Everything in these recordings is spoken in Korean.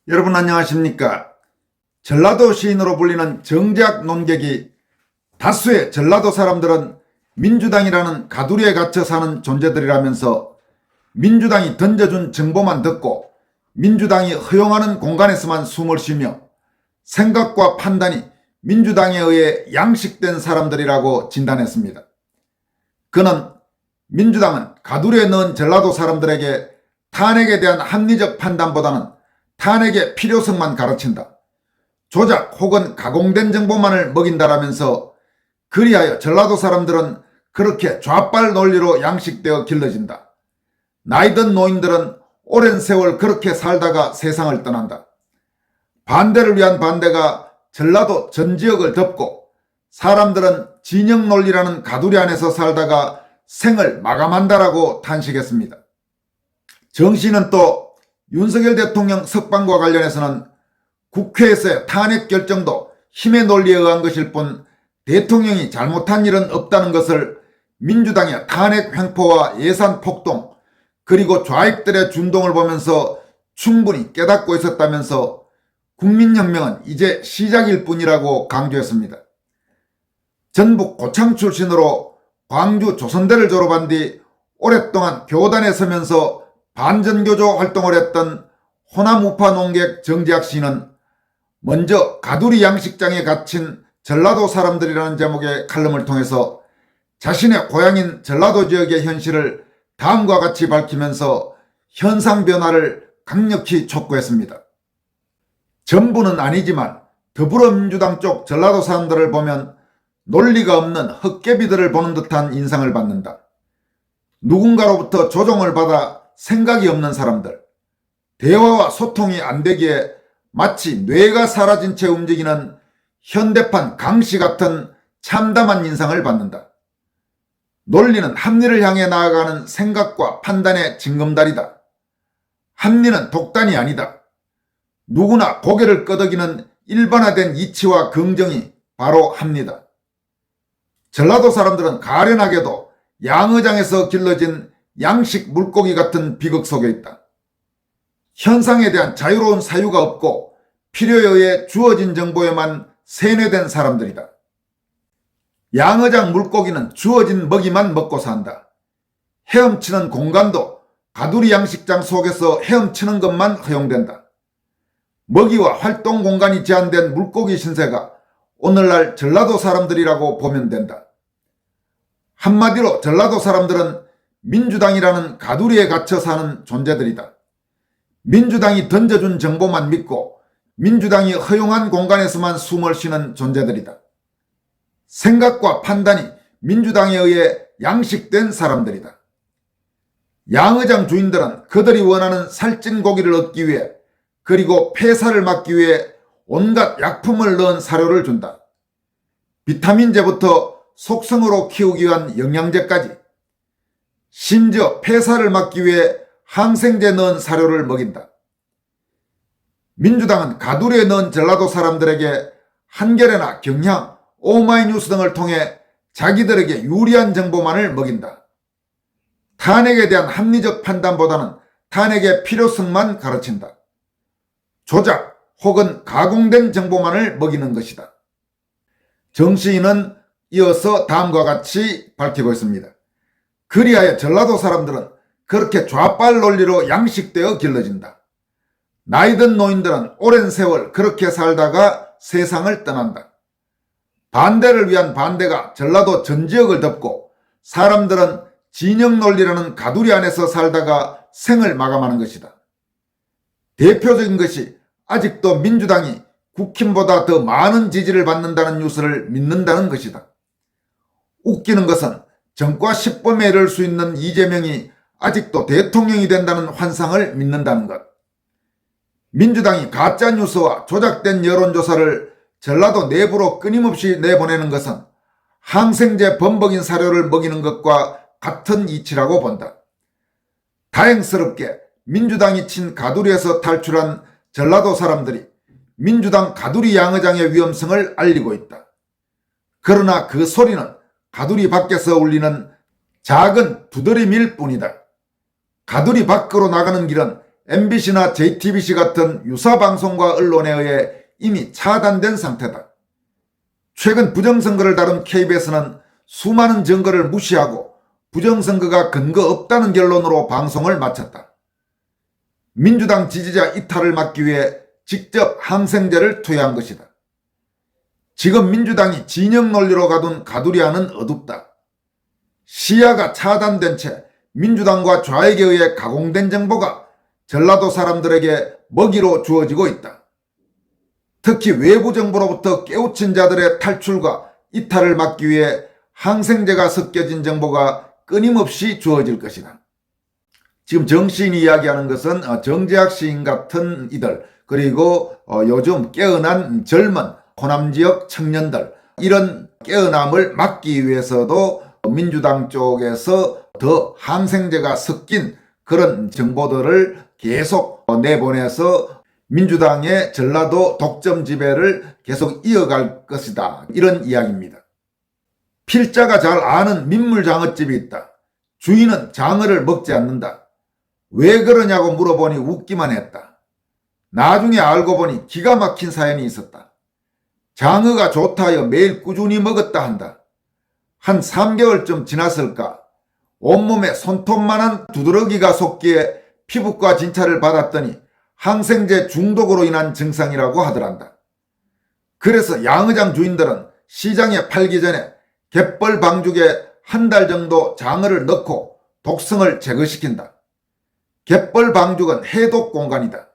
여러분 안녕하십니까? 전라도 시인으로 불리는 정재학 논객이 다수의 전라도 사람들은 민주당이라는 가두리에 갇혀 사는 존재들이라면서 민주당이 던져준 정보만 듣고 민주당이 허용하는 공간에서만 숨을 쉬며 생각과 판단이 민주당에 의해 양식된 사람들이라고 진단했습니다. 그는 민주당은 가두리에 넣은 전라도 사람들에게 탄핵에 대한 합리적 판단보다는 탄핵의 필요성만 가르친다. 조작 혹은 가공된 정보만을 먹인다라면서 그리하여 전라도 사람들은 그렇게 좌빨 논리로 양식되어 길러진다. 나이든 노인들은 오랜 세월 그렇게 살다가 세상을 떠난다. 반대를 위한 반대가 전라도 전 지역을 덮고 사람들은 진영 논리라는 가두리 안에서 살다가 생을 마감한다라고 탄식했습니다. 정 씨는 또 윤석열 대통령 석방과 관련해서는 국회에서의 탄핵 결정도 힘의 논리에 의한 것일 뿐 대통령이 잘못한 일은 없다는 것을 민주당의 탄핵 횡포와 예산 폭동 그리고 좌익들의 준동을 보면서 충분히 깨닫고 있었다면서 국민혁명은 이제 시작일 뿐이라고 강조했습니다. 전북 고창 출신으로 광주 조선대를 졸업한 뒤 오랫동안 교단에 서면서 반전교조 활동을 했던 호남 우파 논객 정재학 씨는 먼저 가두리 양식장에 갇힌 전라도 사람들이라는 제목의 칼럼을 통해서 자신의 고향인 전라도 지역의 현실을 다음과 같이 밝히면서 현상 변화를 강력히 촉구했습니다. 전부는 아니지만 더불어민주당 쪽 전라도 사람들을 보면 논리가 없는 헛개비들을 보는 듯한 인상을 받는다. 누군가로부터 조종을 받아 생각이 없는 사람들, 대화와 소통이 안 되기에 마치 뇌가 사라진 채 움직이는 현대판 강씨 같은 참담한 인상을 받는다. 논리는 합리를 향해 나아가는 생각과 판단의 징검다리다. 합리는 독단이 아니다. 누구나 고개를 끄덕이는 일반화된 이치와 긍정이 바로 합니다. 전라도 사람들은 가련하게도 양어장에서 길러진 양식 물고기 같은 비극 속에 있다. 현상에 대한 자유로운 사유가 없고 필요에 의해 주어진 정보에만 세뇌된 사람들이다. 양어장 물고기는 주어진 먹이만 먹고 산다. 헤엄치는 공간도 가두리 양식장 속에서 헤엄치는 것만 허용된다. 먹이와 활동 공간이 제한된 물고기 신세가 오늘날 전라도 사람들이라고 보면 된다. 한마디로 전라도 사람들은 민주당이라는 가두리에 갇혀 사는 존재들이다. 민주당이 던져준 정보만 믿고 민주당이 허용한 공간에서만 숨을 쉬는 존재들이다. 생각과 판단이 민주당에 의해 양식된 사람들이다. 양어장 주인들은 그들이 원하는 살찐 고기를 얻기 위해 그리고 폐사를 막기 위해 온갖 약품을 넣은 사료를 준다. 비타민제부터 속성으로 키우기 위한 영양제까지 심지어 폐사를 막기 위해 항생제 넣은 사료를 먹인다. 민주당은 가두리에 넣은 전라도 사람들에게 한겨레나 경향, 오마이뉴스 등을 통해 자기들에게 유리한 정보만을 먹인다. 탄핵에 대한 합리적 판단보다는 탄핵의 필요성만 가르친다. 조작 혹은 가공된 정보만을 먹이는 것이다. 정 시인은 이어서 다음과 같이 밝히고 있습니다. 그리하여 전라도 사람들은 그렇게 좌빨 논리로 양식되어 길러진다. 나이든 노인들은 오랜 세월 그렇게 살다가 세상을 떠난다. 반대를 위한 반대가 전라도 전 지역을 덮고 사람들은 진영 논리라는 가두리 안에서 살다가 생을 마감하는 것이다. 대표적인 것이 아직도 민주당이 국힘보다 더 많은 지지를 받는다는 뉴스를 믿는다는 것이다. 웃기는 것은 정과 10범에 이를 수 있는 이재명이 아직도 대통령이 된다는 환상을 믿는다는 것. 민주당이 가짜뉴스와 조작된 여론조사를 전라도 내부로 끊임없이 내보내는 것은 항생제 범벅인 사료를 먹이는 것과 같은 이치라고 본다. 다행스럽게 민주당이 친 가두리에서 탈출한 전라도 사람들이 민주당 가두리 양어장의 위험성을 알리고 있다. 그러나 그 소리는 가두리 밖에서 울리는 작은 두드림일 뿐이다. 가두리 밖으로 나가는 길은 MBC나 JTBC 같은 유사 방송과 언론에 의해 이미 차단된 상태다. 최근 부정선거를 다룬 KBS는 수많은 증거를 무시하고 부정선거가 근거 없다는 결론으로 방송을 마쳤다. 민주당 지지자 이탈을 막기 위해 직접 항생제를 투여한 것이다. 지금 민주당이 진영 논리로 가둔 가두리안은 어둡다. 시야가 차단된 채 민주당과 좌익에 의해 가공된 정보가 전라도 사람들에게 먹이로 주어지고 있다. 특히 외부 정보로부터 깨우친 자들의 탈출과 이탈을 막기 위해 항생제가 섞여진 정보가 끊임없이 주어질 것이다. 지금 정 시인이 이야기하는 것은 정재학 시인 같은 이들, 그리고 요즘 깨어난 젊은 호남 지역 청년들, 이런 깨어남을 막기 위해서도 민주당 쪽에서 더 항생제가 섞인 그런 정보들을 계속 내보내서 민주당의 전라도 독점 지배를 계속 이어갈 것이다, 이런 이야기입니다. 필자가 잘 아는 민물장어집이 있다. 주인은 장어를 먹지 않는다. 왜 그러냐고 물어보니 웃기만 했다. 나중에 알고 보니 기가 막힌 사연이 있었다. 장어가 좋다 하여 매일 꾸준히 먹었다 한다. 한 3개월쯤 지났을까 온몸에 손톱만한 두드러기가 솟기에 피부과 진찰을 받았더니 항생제 중독으로 인한 증상이라고 하더란다. 그래서 양어장 주인들은 시장에 팔기 전에 갯벌 방죽에 한 달 정도 장어를 넣고 독성을 제거시킨다. 갯벌 방죽은 해독 공간이다.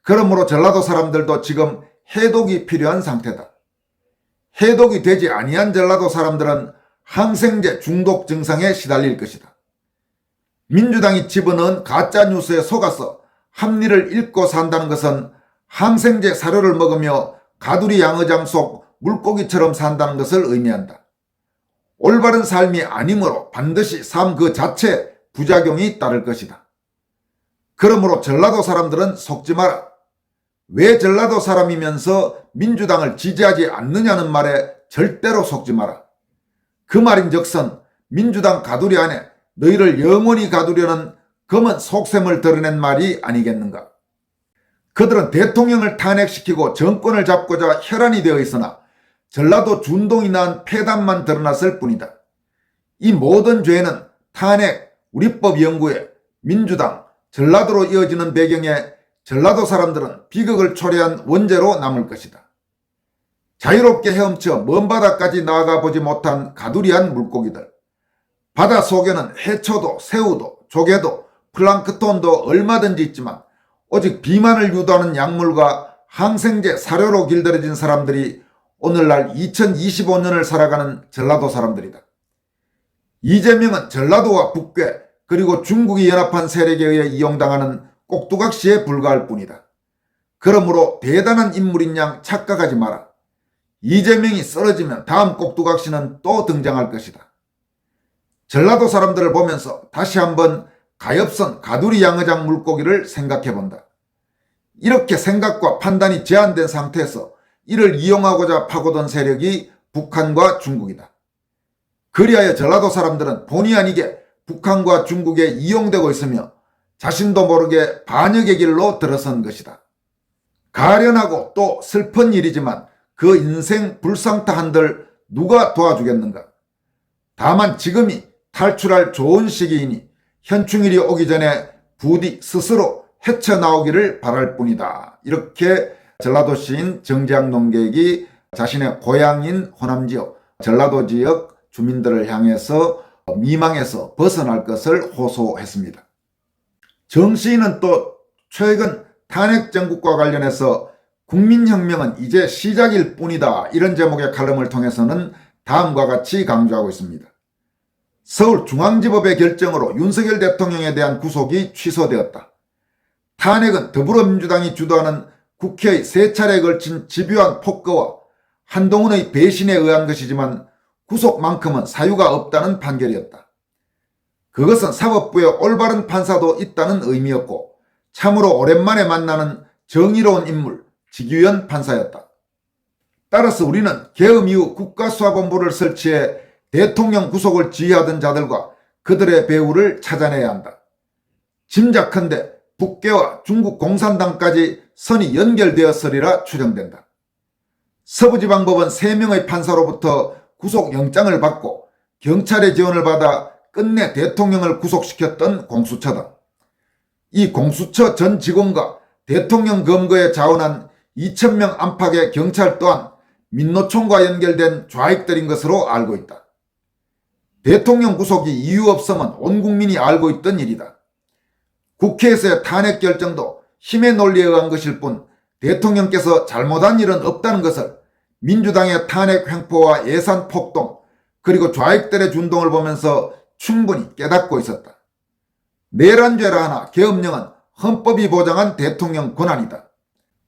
그러므로 전라도 사람들도 지금 해독이 필요한 상태다. 해독이 되지 아니한 전라도 사람들은 항생제 중독 증상에 시달릴 것이다. 민주당이 집어넣은 가짜뉴스에 속아서 합리를 읽고 산다는 것은 항생제 사료를 먹으며 가두리 양어장 속 물고기처럼 산다는 것을 의미한다. 올바른 삶이 아니므로 반드시 삶 그 자체에 부작용이 따를 것이다. 그러므로 전라도 사람들은 속지 마라. 왜 전라도 사람이면서 민주당을 지지하지 않느냐는 말에 절대로 속지 마라. 그 말인즉슨 민주당 가두리 안에 너희를 영원히 가두려는 검은 속셈을 드러낸 말이 아니겠는가. 그들은 대통령을 탄핵시키고 정권을 잡고자 혈안이 되어 있으나 전라도 준동이 난 폐단만 드러났을 뿐이다. 이 모든 죄는 탄핵, 우리법 연구에 민주당, 전라도로 이어지는 배경에 전라도 사람들은 비극을 초래한 원죄로 남을 것이다. 자유롭게 헤엄쳐 먼 바다까지 나아가 보지 못한 가두리한 물고기들. 바다 속에는 해초도, 새우도, 조개도, 플랑크톤도 얼마든지 있지만 오직 비만을 유도하는 약물과 항생제 사료로 길들여진 사람들이 오늘날 2025년을 살아가는 전라도 사람들이다. 이재명은 전라도와 북괴 그리고 중국이 연합한 세력에 의해 이용당하는 꼭두각시에 불과할 뿐이다. 그러므로 대단한 인물인 양 착각하지 마라. 이재명이 쓰러지면 다음 꼭두각시는 또 등장할 것이다. 전라도 사람들을 보면서 다시 한번 가엾은 가두리 양어장 물고기를 생각해본다. 이렇게 생각과 판단이 제한된 상태에서 이를 이용하고자 파고든 세력이 북한과 중국이다. 그리하여 전라도 사람들은 본의 아니게 북한과 중국에 이용되고 있으며 자신도 모르게 반역의 길로 들어선 것이다. 가련하고 또 슬픈 일이지만 그 인생 불상타 한들 누가 도와주겠는가. 다만 지금이 탈출할 좋은 시기이니 현충일이 오기 전에 부디 스스로 헤쳐나오기를 바랄 뿐이다. 이렇게 전라도 시인 정재학 농객이 자신의 고향인 호남지역, 전라도 지역 주민들을 향해서 미망에서 벗어날 것을 호소했습니다. 정 시인은 또 최근 탄핵정국과 관련해서 국민혁명은 이제 시작일 뿐이다, 이런 제목의 칼럼을 통해서는 다음과 같이 강조하고 있습니다. 서울중앙지법의 결정으로 윤석열 대통령에 대한 구속이 취소되었다. 탄핵은 더불어민주당이 주도하는 국회의 3차례에 걸친 집요한 폭거와 한동훈의 배신에 의한 것이지만 구속만큼은 사유가 없다는 판결이었다. 그것은 사법부에 올바른 판사도 있다는 의미였고 참으로 오랜만에 만나는 정의로운 인물 지규현 판사였다. 따라서 우리는 계엄 이후 국가수사본부를 설치해 대통령 구속을 지휘하던 자들과 그들의 배후를 찾아내야 한다. 짐작컨대 북괴와 중국 공산당까지 선이 연결되었으리라 추정된다. 서부지방법원 3명의 판사로부터 구속영장을 받고 경찰의 지원을 받아 끝내 대통령을 구속시켰던 공수처다. 이 공수처 전 직원과 대통령 검거에 자원한 2,000명 안팎의 경찰 또한 민노총과 연결된 좌익들인 것으로 알고 있다. 대통령 구속이 이유 없음은 온 국민이 알고 있던 일이다. 국회에서의 탄핵 결정도 힘의 논리에 의한 것일 뿐 대통령께서 잘못한 일은 없다는 것을 민주당의 탄핵 횡포와 예산 폭동 그리고 좌익들의 준동을 보면서 충분히 깨닫고 있었다. 내란죄라 하나 계엄령은 헌법이 보장한 대통령 권한이다.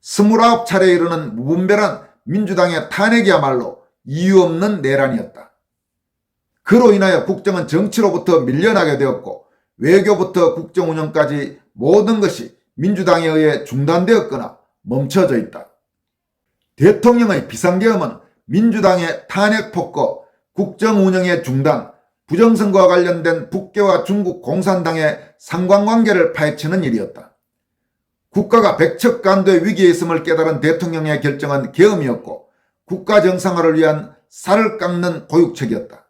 29차례에 이르는 무분별한 민주당의 탄핵이야말로 이유 없는 내란이었다. 그로 인하여 국정은 정치로부터 밀려나게 되었고 외교부터 국정 운영까지 모든 것이 민주당에 의해 중단되었거나 멈춰져 있다. 대통령의 비상계엄은 민주당의 탄핵 폭거, 국정 운영의 중단, 부정선거와 관련된 북괴와 중국 공산당의 상관관계를 파헤치는 일이었다. 국가가 백척간도의 위기에 있음을 깨달은 대통령의 결정은 계엄이었고 국가 정상화를 위한 살을 깎는 고육책이었다.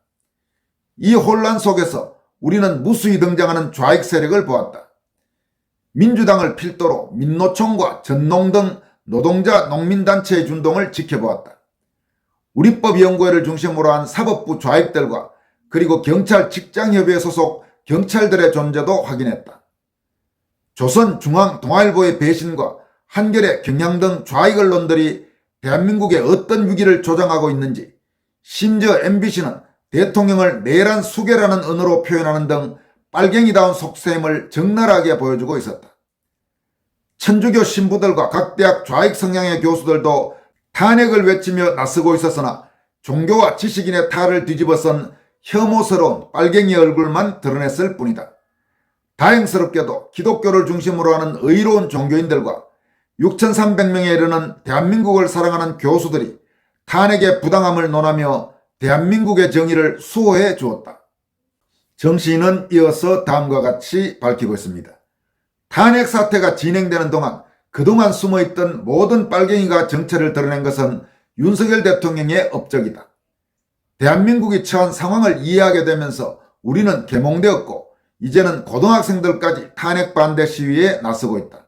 이 혼란 속에서 우리는 무수히 등장하는 좌익 세력을 보았다. 민주당을 필두로 민노총과 전농 등 노동자 농민단체의 준동을 지켜보았다. 우리법연구회를 중심으로 한 사법부 좌익들과 그리고 경찰 직장협의회 소속 경찰들의 존재도 확인했다. 조선중앙동아일보의 배신과 한겨레 경향 등 좌익 언론들이 대한민국에 어떤 위기를 조장하고 있는지, 심지어 MBC는 대통령을 내란 수괴라는 언어로 표현하는 등 빨갱이다운 속셈을 적나라하게 보여주고 있었다. 천주교 신부들과 각 대학 좌익 성향의 교수들도 탄핵을 외치며 나서고 있었으나 종교와 지식인의 탈을 뒤집어선 혐오스러운 빨갱이 얼굴만 드러냈을 뿐이다. 다행스럽게도 기독교를 중심으로 하는 의로운 종교인들과 6,300명에 이르는 대한민국을 사랑하는 교수들이 탄핵의 부당함을 논하며 대한민국의 정의를 수호해 주었다. 정시인은 이어서 다음과 같이 밝히고 있습니다. 탄핵 사태가 진행되는 동안 그동안 숨어있던 모든 빨갱이가 정체를 드러낸 것은 윤석열 대통령의 업적이다. 대한민국이 처한 상황을 이해하게 되면서 우리는 계몽되었고 이제는 고등학생들까지 탄핵 반대 시위에 나서고 있다.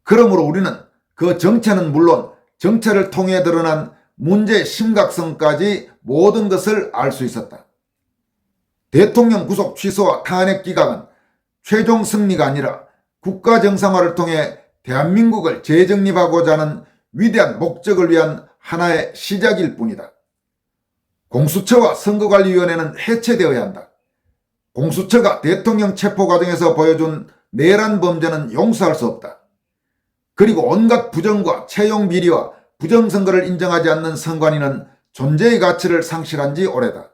그러므로 우리는 그 정체는 물론 정체를 통해 드러난 문제의 심각성까지 모든 것을 알 수 있었다. 대통령 구속 취소와 탄핵 기각은 최종 승리가 아니라 국가 정상화를 통해 대한민국을 재정립하고자 하는 위대한 목적을 위한 하나의 시작일 뿐이다. 공수처와 선거관리위원회는 해체되어야 한다. 공수처가 대통령 체포 과정에서 보여준 내란 범죄는 용서할 수 없다. 그리고 온갖 부정과 채용 비리와 부정선거를 인정하지 않는 선관위는 존재의 가치를 상실한 지 오래다.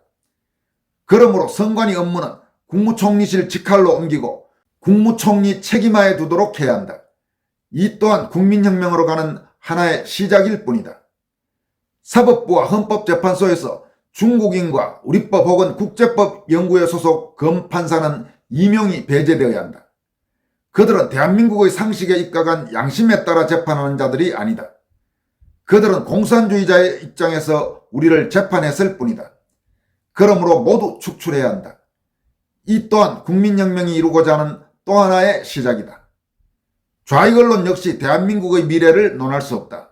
그러므로 선관위 업무는 국무총리실 직할로 옮기고 국무총리 책임하에 두도록 해야 한다. 이 또한 국민혁명으로 가는 하나의 시작일 뿐이다. 사법부와 헌법재판소에서 중국인과 우리법 혹은 국제법 연구회 소속 검판사는 임용이 배제되어야 한다. 그들은 대한민국의 상식에 입각한 양심에 따라 재판하는 자들이 아니다. 그들은 공산주의자의 입장에서 우리를 재판했을 뿐이다. 그러므로 모두 축출해야 한다. 이 또한 국민혁명이 이루고자 하는 또 하나의 시작이다. 좌익 언론 역시 대한민국의 미래를 논할 수 없다.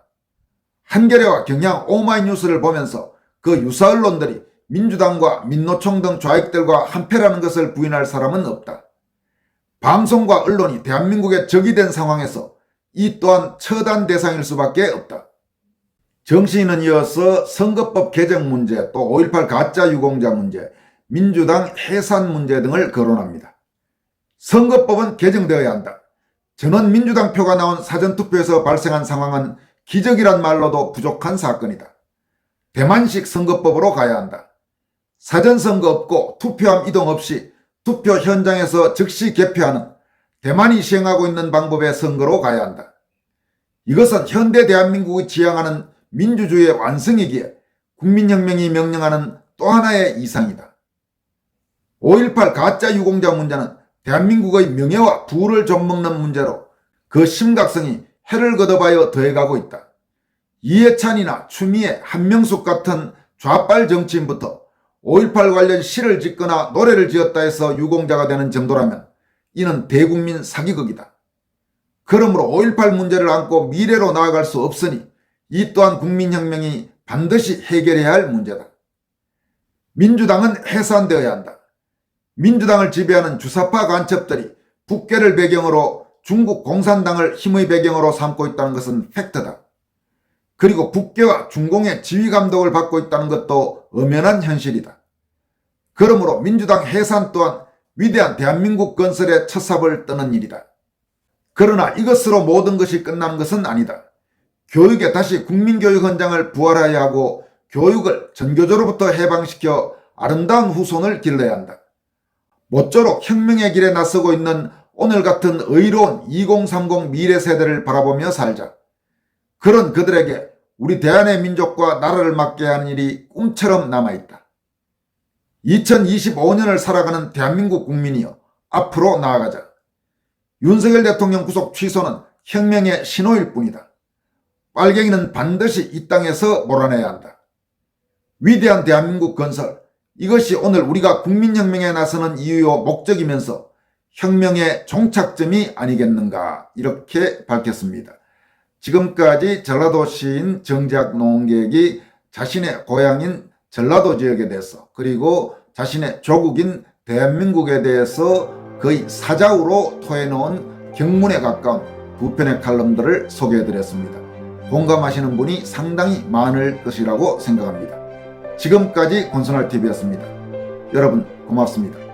한겨레와 경향 오마이뉴스를 보면서 그 유사 언론들이 민주당과 민노총 등 좌익들과 한패라는 것을 부인할 사람은 없다. 방송과 언론이 대한민국의 적이 된 상황에서 이 또한 처단 대상일 수밖에 없다. 정시인은 이어서 선거법 개정 문제, 또 5.18 가짜 유공자 문제, 민주당 해산 문제 등을 거론합니다. 선거법은 개정되어야 한다. 전원 민주당 표가 나온 사전투표에서 발생한 상황은 기적이란 말로도 부족한 사건이다. 대만식 선거법으로 가야 한다. 사전선거 없고 투표함 이동 없이 투표 현장에서 즉시 개표하는 대만이 시행하고 있는 방법의 선거로 가야 한다. 이것은 현대 대한민국이 지향하는 민주주의의 완성이기에 국민혁명이 명령하는 또 하나의 이상이다. 5.18 가짜 유공자 문제는 대한민국의 명예와 부를 좀먹는 문제로 그 심각성이 해를 거듭하여 더해가고 있다. 이해찬이나 추미애, 한명숙 같은 좌빨 정치인부터 5.18 관련 시를 짓거나 노래를 지었다 해서 유공자가 되는 정도라면 이는 대국민 사기극이다. 그러므로 5.18 문제를 안고 미래로 나아갈 수 없으니 이 또한 국민혁명이 반드시 해결해야 할 문제다. 민주당은 해산되어야 한다. 민주당을 지배하는 주사파 간첩들이 북괴를 배경으로 중국 공산당을 힘의 배경으로 삼고 있다는 것은 팩트다. 그리고 북괴와 중공의 지휘 감독을 받고 있다는 것도 엄연한 현실이다. 그러므로 민주당 해산 또한 위대한 대한민국 건설의 첫삽을 뜨는 일이다. 그러나 이것으로 모든 것이 끝나는 것은 아니다. 교육에 다시 국민교육 현장을 부활해야 하고 교육을 전교조로부터 해방시켜 아름다운 후손을 길러야 한다. 모쪼록 혁명의 길에 나서고 있는 오늘 같은 의로운 2030 미래 세대를 바라보며 살자. 그런 그들에게 우리 대한의 민족과 나라를 맡게 하는 일이 꿈처럼 남아있다. 2025년을 살아가는 대한민국 국민이여 앞으로 나아가자. 윤석열 대통령 구속 취소는 혁명의 신호일 뿐이다. 빨갱이는 반드시 이 땅에서 몰아내야 한다. 위대한 대한민국 건설, 이것이 오늘 우리가 국민혁명에 나서는 이유요 목적이면서 혁명의 종착점이 아니겠는가 이렇게 밝혔습니다. 지금까지 전라도 시인 정재학 농객이 자신의 고향인 전라도 지역에 대해서 그리고 자신의 조국인 대한민국에 대해서 거의 사자우로 토해놓은 경문에 가까운 두 편의 칼럼들을 소개해드렸습니다. 공감하시는 분이 상당히 많을 것이라고 생각합니다. 지금까지 권선할TV였습니다. 여러분 고맙습니다.